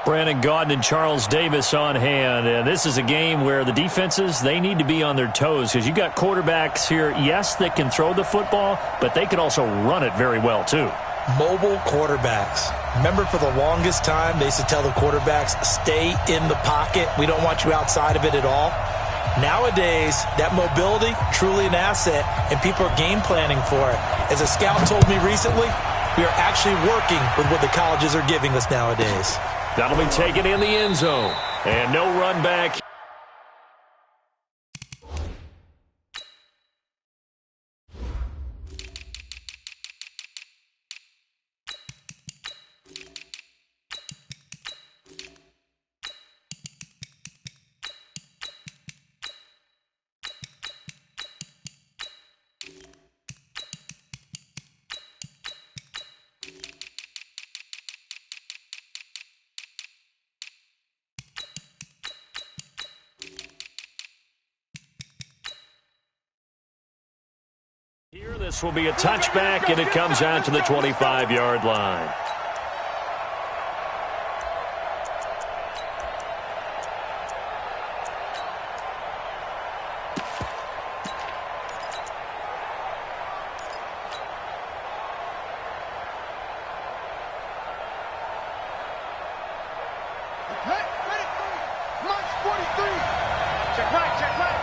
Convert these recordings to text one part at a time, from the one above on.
Brandon Gaudin and Charles Davis on hand. And this is a game where the defenses, they need to be on their toes because you got quarterbacks here, yes, that can throw the football, but they can also run it very well too. Mobile quarterbacks. Remember, for the longest time, they used to tell the quarterbacks, stay in the pocket. We don't want you outside of it at all. Nowadays, that mobility, truly an asset, and people are game planning for it. As a scout told me recently, we are actually working with what the colleges are giving us nowadays. That'll be taken in the end zone. And no run back. Here, this will be a touchback, and it comes out to the 25-yard line. March 43. Check right, check right.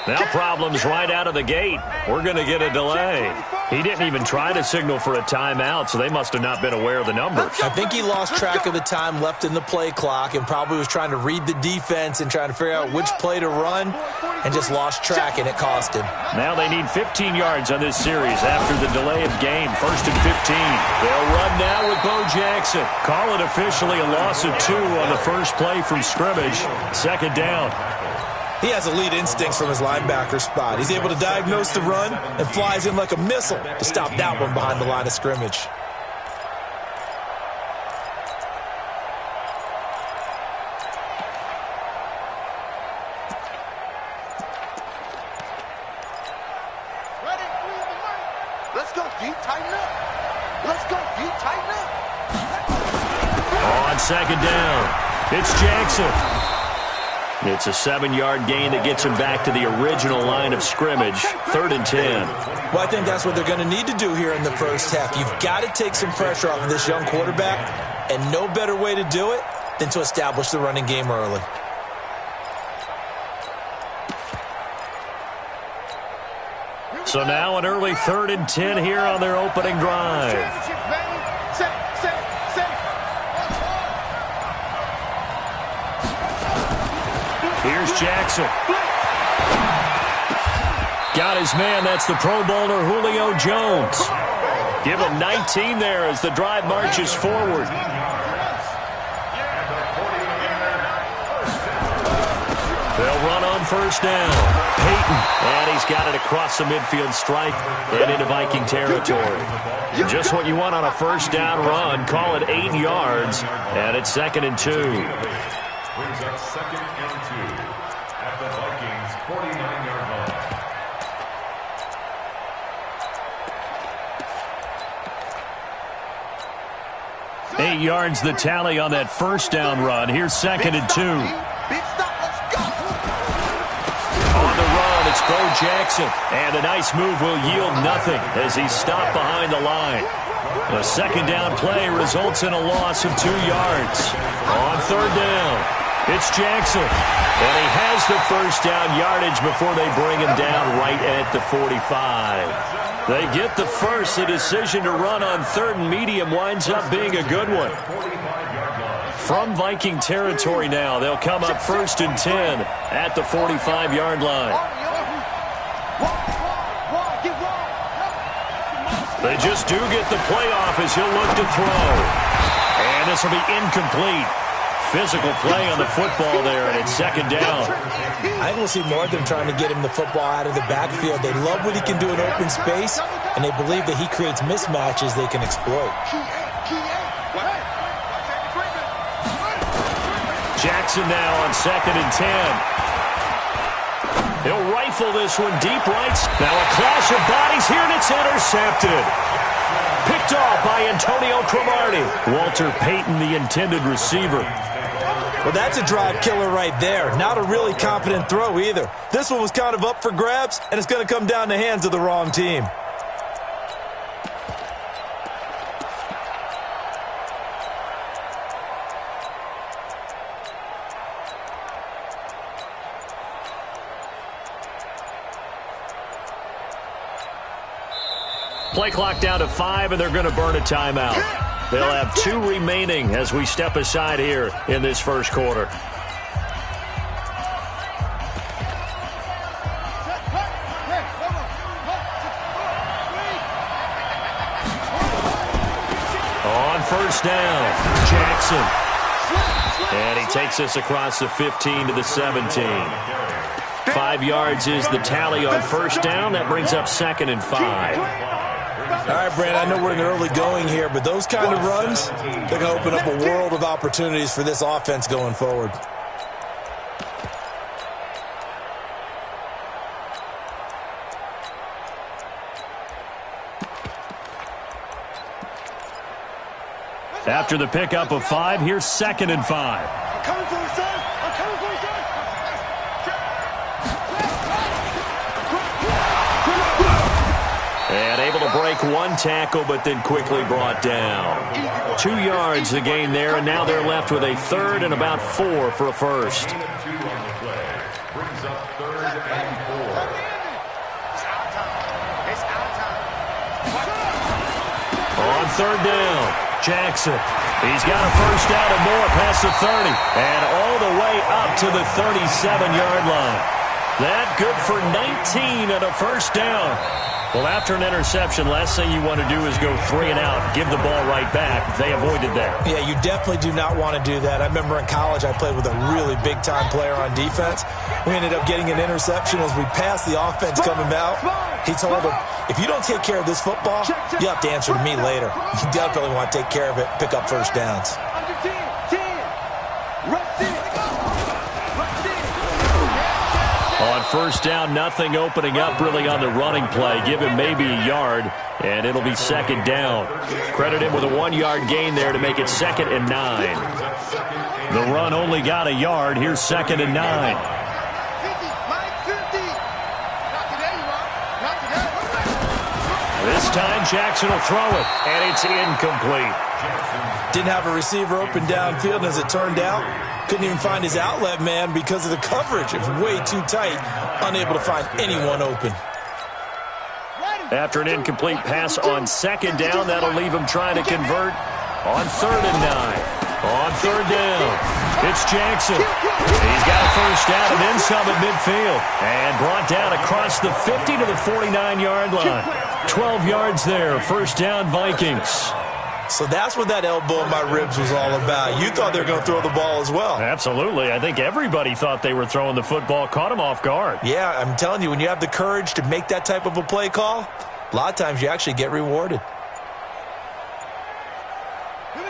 Now problems right out of the gate. We're going to get a delay. He didn't even try to signal for a timeout, so they must have not been aware of the numbers. I think he lost track of the time left in the play clock and probably was trying to read the defense and trying to figure out which play to run and just lost track, and it cost him. Now they need 15 yards on this series after the delay of game. 1st and 15. They'll run now with Bo Jackson. Call it officially a loss of 2 on the first play from scrimmage. 2nd down. He has elite instincts from his linebacker spot. He's able to diagnose the run and flies in like a missile to stop that one behind the line of scrimmage. Let's go deep, tighten up. Let's go deep, tighten up. On 2nd down, it's Jackson. It's a 7-yard gain that gets him back to the original line of scrimmage. 3rd and 10. Well, I think that's what they're going to need to do here in the first half. You've got to take some pressure off of this young quarterback, and no better way to do it than to establish the running game early. So now an early 3rd and 10 here on their opening drive. Here's Jackson. Got his man. That's the Pro Bowler Julio Jones. Give him 19 there as the drive marches forward. They'll run on 1st down. Peyton. And he's got it across the midfield stripe and into Viking territory. Just what you want on a 1st down run. Call it 8 yards. And it's 2nd and 2. Brings up 2nd and 2 at the Vikings' 49-yard line. 8 yards the tally on that 1st down run. Here's 2nd and 2. Big stop, let's go. On the run, it's Bo Jackson. And a nice move will yield nothing as he's stopped behind the line. The 2nd down play results in a loss of 2 yards. On 3rd down, it's Jackson. And he has the 1st down yardage before they bring him down right at the 45. They get the first. The decision to run on 3rd and medium winds up being a good one. From Viking territory now, they'll come up 1st and 10 at the 45-yard line. They just do get the playoff as he'll look to throw. And this will be incomplete. Physical play on the football there, and it's 2nd down. I think we'll see more of them trying to get him the football out of the backfield. They love what he can do in open space, and they believe that he creates mismatches they can exploit. Jackson now on 2nd and 10. He'll rifle this one deep right. Now a clash of bodies here, and it's intercepted. Picked off by Antonio Cromartie. Walter Payton, the intended receiver. Well, that's a drive killer right there. Not a really confident throw either. This one was kind of up for grabs, and it's going to come down the hands of the wrong team. Play clock down to 5, and they're going to burn a timeout. They'll have 2 remaining as we step aside here in this first quarter. On first down, Jackson. And he takes us across the 15 to the 17. 5 yards is the tally on first down. That brings up 2nd and 5. All right, Brandon, I know we're in the early going here, but those kind of runs, they're going to open up a world of opportunities for this offense going forward. After the pickup of 5, here's 2nd and 5. I'm coming for you, son. I'm coming for you, son. And able to break 1 tackle, but then quickly brought down. 2 yards the gain there, and now they're left with a 3rd and about 4 for a first. Brings up 3rd and 4. On 3rd down, Jackson. He's got a first down and more past the 30, and all the way up to the 37-yard line. That good for 19 and a first down. Well, after an interception, last thing you want to do is go 3 and out, give the ball right back. They avoided that. Yeah, you definitely do not want to do that. I remember in college I played with a really big-time player on defense. We ended up getting an interception as we passed the offense coming out. He told him, if you don't take care of this football, you have to answer to me later. You definitely want to take care of it, pick up first downs. On first down, nothing opening up really on the running play. Give him maybe a yard, and it'll be 2nd down. Credit him with a 1-yard gain there to make it 2nd and 9. The run only got a yard. Here's 2nd and 9. This time, Jackson will throw it, and it's incomplete. Didn't have a receiver open downfield, and as it turned out, couldn't even find his outlet man because of the coverage. It was way too tight, unable to find anyone open. After an incomplete pass on 2nd down, that'll leave him trying to convert on 3rd and 9. On 3rd down, it's Jackson. He's got a first down and then some at midfield. And brought down across the 50 to the 49-yard line. 12 yards there, first down Vikings. So that's what that elbow in my ribs was all about. You thought they were going to throw the ball as well. Absolutely. I think everybody thought they were throwing the football, caught him off guard. Yeah, I'm telling you, when you have the courage to make that type of a play call, a lot of times you actually get rewarded.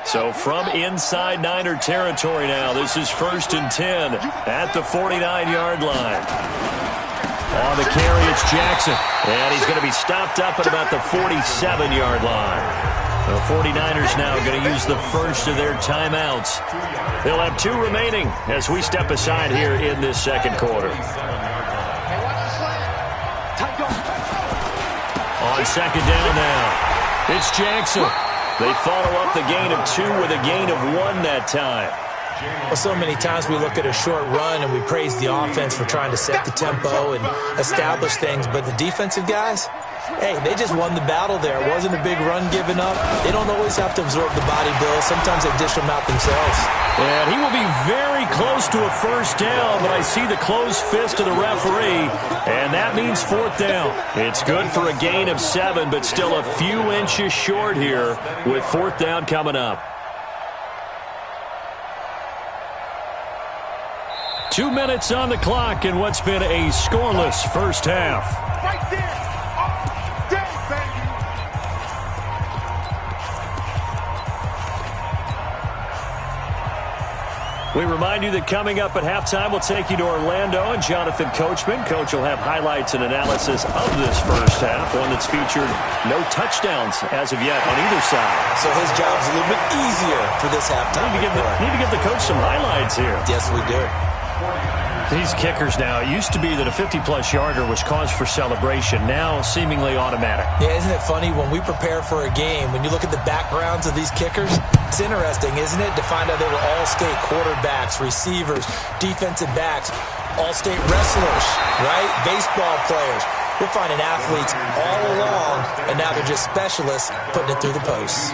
So from inside Niner territory now, this is 1st and 10 at the 49-yard line. On the carry, it's Jackson. And he's going to be stopped up at about the 47-yard line. The 49ers now going to use the first of their timeouts. They'll have 2 remaining as we step aside here in this 2nd quarter. On 2nd down now, it's Jackson. They follow up the gain of 2 with a gain of 1 that time. Well, so many times we look at a short run and we praise the offense for trying to set the tempo and establish things, but the defensive guys, hey, they just won the battle there. It wasn't a big run given up. They don't always have to absorb the body blow. Sometimes they dish them out themselves. And he will be very close to a first down, but I see the closed fist of the referee, and that means 4th down. It's good for a gain of 7, but still a few inches short here with 4th down coming up. 2 minutes on the clock in what's been a scoreless first half. Right there. We remind you that coming up at halftime, we'll take you to Orlando and Jonathan Coachman. Coach will have highlights and analysis of this first half, one that's featured no touchdowns as of yet on either side. So his job's a little bit easier for this halftime. Need to give the coach some highlights here. Yes, we do. These kickers now, it used to be that a 50-plus yarder was cause for celebration. Now, seemingly automatic. Yeah, isn't it funny? When we prepare for a game, when you look at the backgrounds of these kickers, it's interesting, isn't it, to find out they were all-state quarterbacks, receivers, defensive backs, all-state wrestlers, right? Baseball players. We're finding athletes all along, and now they're just specialists putting it through the posts.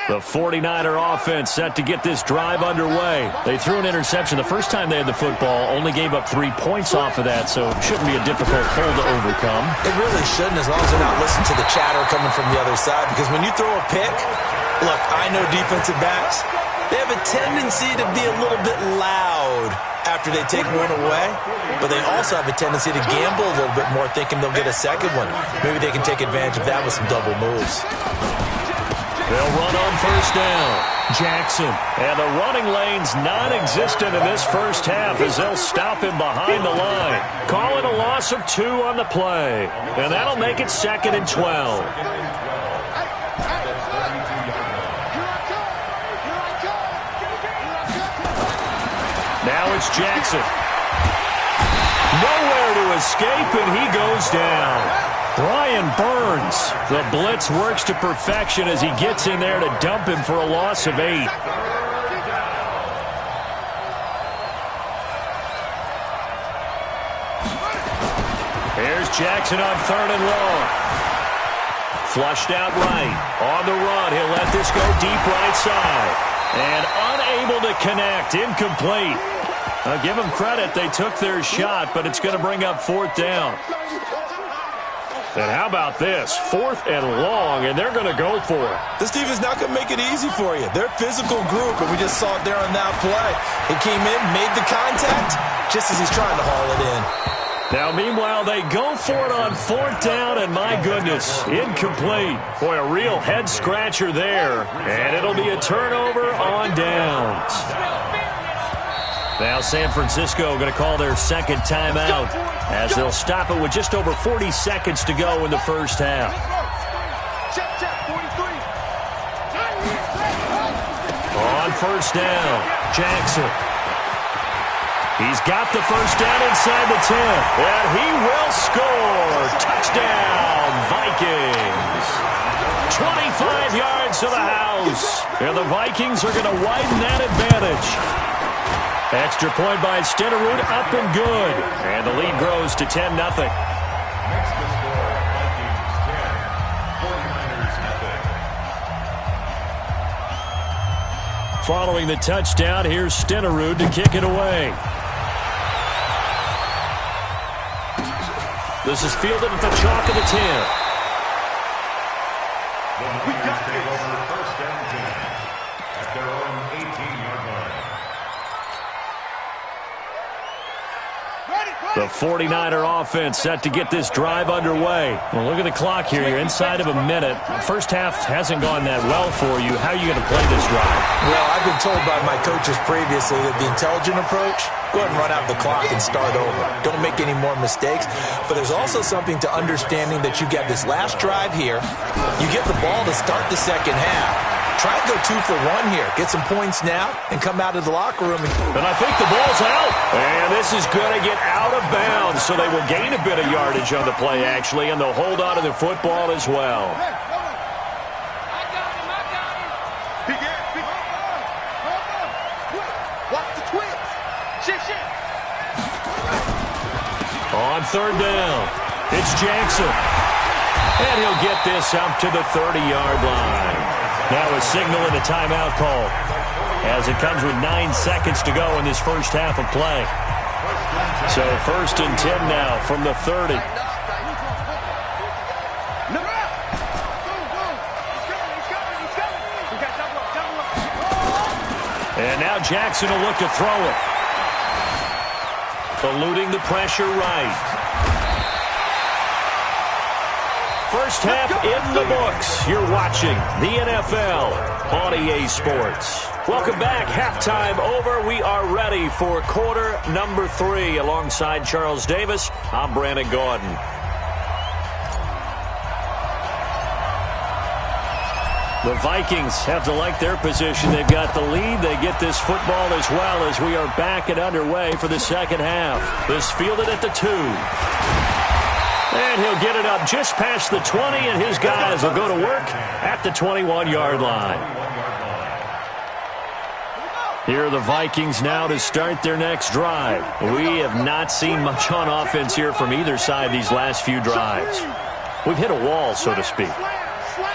The 49er offense set to get this drive underway. They threw an interception the first time they had the football, only gave up 3 points off of that, so it shouldn't be a difficult hole to overcome. It really shouldn't, as long as they're not listening to the chatter coming from the other side, because when you throw a pick, look, I know defensive backs, they have a tendency to be a little bit loud after they take one away, but they also have a tendency to gamble a little bit more, thinking they'll get a second one. Maybe they can take advantage of that with some double moves. They'll run on first down. Jackson. And the running lane's non-existent in this first half as they'll stop him behind the line. Call it a loss of 2 on the play. And that'll make it 2nd and 12. Now it's Jackson. Nowhere to escape, and he goes down. Brian Burns. The blitz works to perfection as he gets in there to dump him for a loss of 8. Here's Jackson on 3rd and long. Flushed out right. On the run, he'll let this go deep right side. And unable to connect. Incomplete. I'll give them credit. They took their shot, but it's going to bring up 4th down. And how about this? 4th and long, and they're going to go for it. This team is not going to make it easy for you. They're a physical group, and we just saw it there on that play. He came in, made the contact, just as he's trying to haul it in. Now, meanwhile, they go for it on 4th down, and my goodness, incomplete. Boy, a real head-scratcher there. And it'll be a turnover on downs. Now San Francisco going to call their 2nd timeout as they'll stop it with just over 40 seconds to go in the first half. On first down, Jackson. He's got the first down inside the 10, and he will score. Touchdown, Vikings. 25 yards to the house, and the Vikings are going to widen that advantage. Extra point by Stenerud, up and good. And the lead grows to 10-0. Next to score, Vikings 10, 49ers nothing. Following the touchdown, here's Stenerud to kick it away. This is fielded at the chalk of the 10. The Vikings take over 1st and 10 at their own 18-yard line. The 49er offense set to get this drive underway. Well, look at the clock here. You're inside of a minute. First half hasn't gone that well for you. How are you going to play this drive? Well, I've been told by my coaches previously that the intelligent approach, go ahead and run out the clock and start over. Don't make any more mistakes. But there's also something to understanding that you get this last drive here. You get the ball to start the second half. Try to go 2 for 1 here. Get some points now and come out of the locker room. And I think the ball's out. And this is going to get out of bounds, so they will gain a bit of yardage on the play, actually, and they'll hold on to the football as well. On 3rd down, it's Jackson. And he'll get this up to the 30-yard line. Now a signal and a timeout call as it comes with 9 seconds to go in this first half of play. So 1st and 10 now from the 30. And now Jackson will look to throw it. eluding the pressure right. First half in the books. You're watching the NFL on EA Sports. Welcome back. Halftime over. We are ready for quarter number 3. Alongside Charles Davis, I'm Brandon Gordon. The Vikings have to like their position. They've got the lead. They get this football as well as we are back and underway for the second half. This fielded at the 2. And he'll get it up just past the 20, and his guys will go to work at the 21-yard line. Here are the Vikings now to start their next drive. We have not seen much on offense here from either side these last few drives. We've hit a wall, so to speak.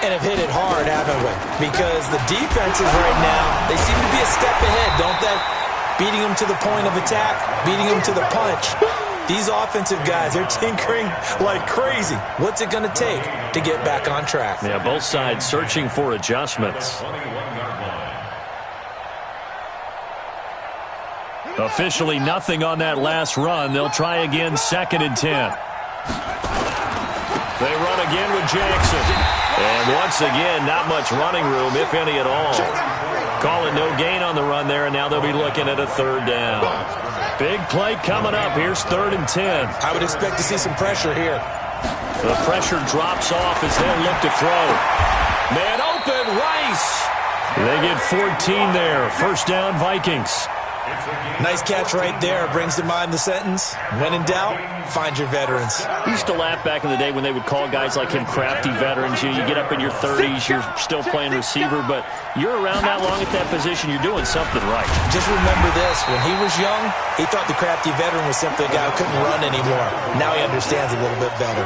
And have hit it hard, haven't we? Because the defenses right now, they seem to be a step ahead, don't they? Beating them to the point of attack, beating them to the punch. These offensive guys, they're tinkering like crazy. What's it going to take to get back on track? Yeah, both sides searching for adjustments. Officially nothing on that last run. They'll try again, 2nd and 10. They run again with Jackson. And once again, not much running room, if any at all. Calling no gain on the run there, and now they'll be looking at a 3rd down. Big play coming up. Here's 3rd and 10. I would expect to see some pressure here. The pressure drops off as they'll look to throw. Man open, Rice. They get 14 there. 1st down, Vikings. Nice catch right there. Brings to mind the sentence, when in doubt, find your veterans. I used to laugh back in the day when they would call guys like him crafty veterans. You get up in your 30s, you're still playing receiver, but you're around that long at that position, you're doing something right. Just remember this, when he was young, he thought the crafty veteran was simply a guy who couldn't run anymore. Now he understands a little bit better.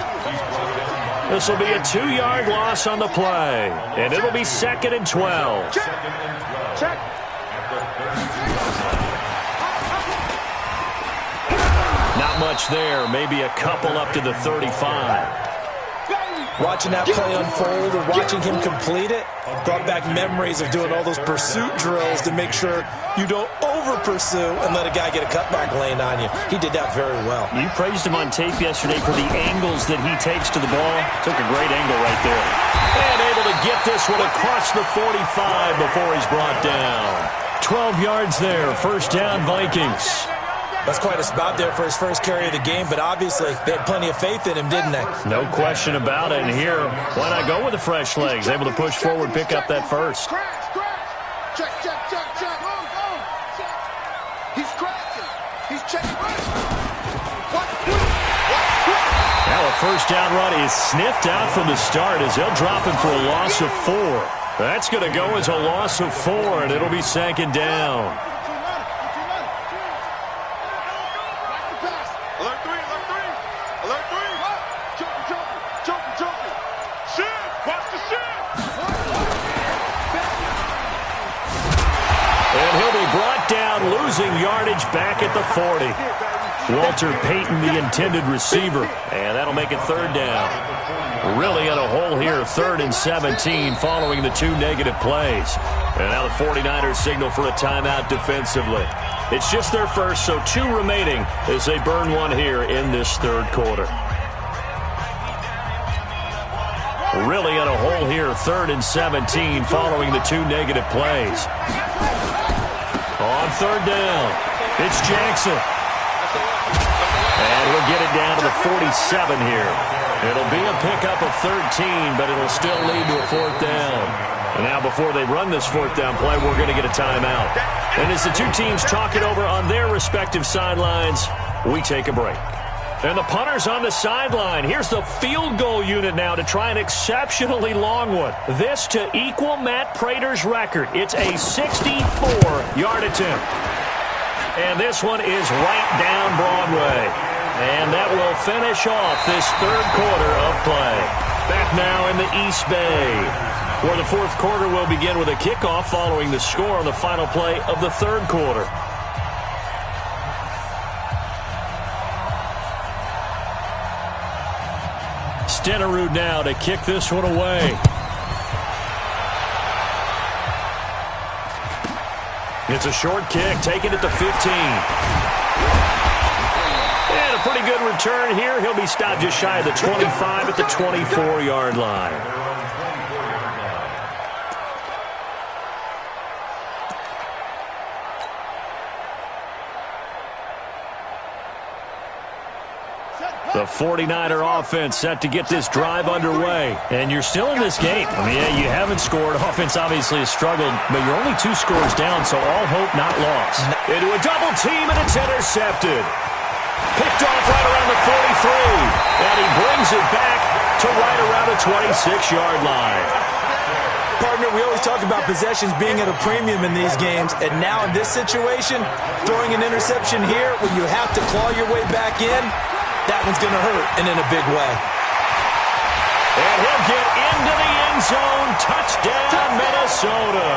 This will be a 2-yard loss on the play, and it'll be 2nd and 12. Check. Not much there. Maybe a couple up to the 35. Watching that play unfold or watching him complete it brought back memories of doing all those pursuit drills to make sure you don't over-pursue and let a guy get a cutback lane on you. He did that very well. You praised him on tape yesterday for the angles that he takes to the ball. Took a great angle right there. And able to get this one across the 45 before he's brought down. 12 yards there. 1st down, Vikings. That's quite a spot there for his first carry of the game, but obviously they had plenty of faith in him, didn't they? No question about it. And here, why not go with the fresh legs? Able to push forward, pick up that first. Check. He's cracking. He's checking. Now a 1st down run is sniffed out from the start as they'll drop him for a loss of 4. That's going to go as a loss of 4, and it'll be 2nd down. Losing yardage back at the 40. Walter Payton, the intended receiver. And that'll make it 3rd down. Really in a hole here, 3rd and 17 following the 2 negative plays. And now the 49ers signal for a timeout defensively. It's just their first, so 2 remaining as they burn one here in this 3rd quarter. Really in a hole here, 3rd and 17 following the 2 negative plays. On 3rd down, it's Jackson. And he'll get it down to the 47 here. It'll be a pickup of 13, but it'll still lead to a 4th down. And now before they run this 4th down play, we're going to get a timeout. And as the 2 teams talk it over on their respective sidelines, we take a break. And the punter's on the sideline. Here's the field goal unit now to try an exceptionally long one. This to equal Matt Prater's record. It's a 64-yard attempt. And this one is right down Broadway. And that will finish off this 3rd quarter of play. Back now in the East Bay, where the 4th quarter will begin with a kickoff following the score on the final play of the 3rd quarter. Stenerud now to kick this one away. It's a short kick, taken at the 15. And a pretty good return here. He'll be stopped just shy of the 25 at the 24-yard line. The 49er offense set to get this drive underway. And you're still in this game. I mean, yeah, you haven't scored. Offense obviously has struggled, but you're only 2 scores down, so all hope not lost. Into a double team, and it's intercepted. Picked off right around the 43. And he brings it back to right around the 26-yard line. Partner, we always talk about possessions being at a premium in these games, and now in this situation, throwing an interception here when you have to claw your way back in, that one's going to hurt, and in a big way. And he'll get into the end zone. Touchdown, Minnesota.